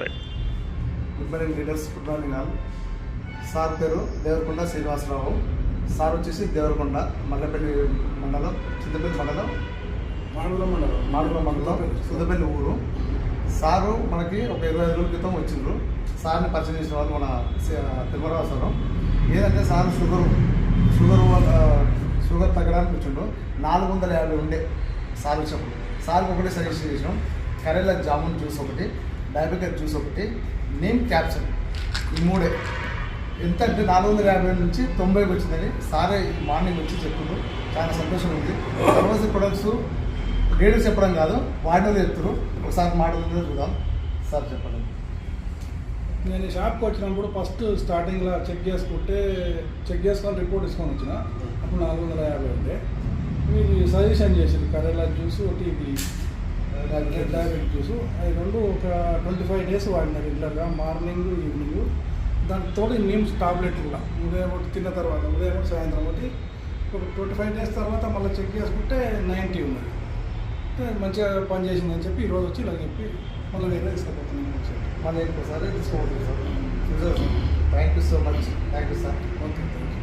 Right. Good morning leaders, good morning all. Sir పేరు Devarakonda Srinivasarao. Sir వచ్చేసి దేవరకొండ, మల్లపల్లి మండలం, చింతపల్లి మండలం, మాడుగుల మండలం, సుద్దపల్లి ఊరు. సారు మనకి ఒక 25 రోజుల క్రితం వచ్చిండ్రు. సార్ని పరిచయం చేసిన వాళ్ళు మన తిరుమలరావు సారు. ఏదంటే సార్ షుగర్ తగ్గడానికి వచ్చిండు. 450 ఉండే సార్ వచ్చినప్పుడు. సార్కి ఒకటి సజెస్ట్ చేసినాం, కరేలా జామున్ జ్యూస్ ఒకటి, డయాబెటిక్ జ్యూస్ ఒకటి, నేమ్ క్యాప్సూల్, ఈ మూడే. ఎంత అంటే 450 నుంచి 90కి వచ్చిందని సారే మార్నింగ్ వచ్చి చెప్తున్నారు. చాలా సంతోషం ఉంది. ఫార్మసీ ప్రొడక్ట్స్ గేడు చెప్పడం కాదు, వాడినది చెప్తున్నారు. ఒకసారి మాటలు చూద్దాం. సార్ చెప్పండి. నేను షాప్కి వచ్చినప్పుడు ఫస్ట్ స్టార్టింగ్లో చెక్ చేసుకొని రిపోర్ట్ తీసుకొని వచ్చిన. అప్పుడు 450 ఉంటే మీకు సజెషన్ చేసింది కరేలా జ్యూస్ ఒకటి, ఇది డయాబెటిక్ జ్యూస్. అవి రెండు ఒక 25 డేస్ వాడిన రెగ్యులర్గా, మార్నింగ్ ఈవినింగ్. దాంతో నీమ్స్ టాబ్లెట్లు కూడా ఉదయం ఒకటి తిన్న తర్వాత, ఉదయం ఒకటి సాయంత్రం ఒకటి. ఒక 25 డేస్ తర్వాత మళ్ళీ చెక్ చేసుకుంటే 90 ఉన్నది. మంచిగా పనిచేసిందని చెప్పి ఈరోజు వచ్చి ఇలా చెప్పి మళ్ళీ వేరే తీసుకుపోతున్నాను. మళ్ళీ ఇంకోసారి తీసుకోవచ్చు sir. Thank you so much. Thank you sir. Okay, thank you.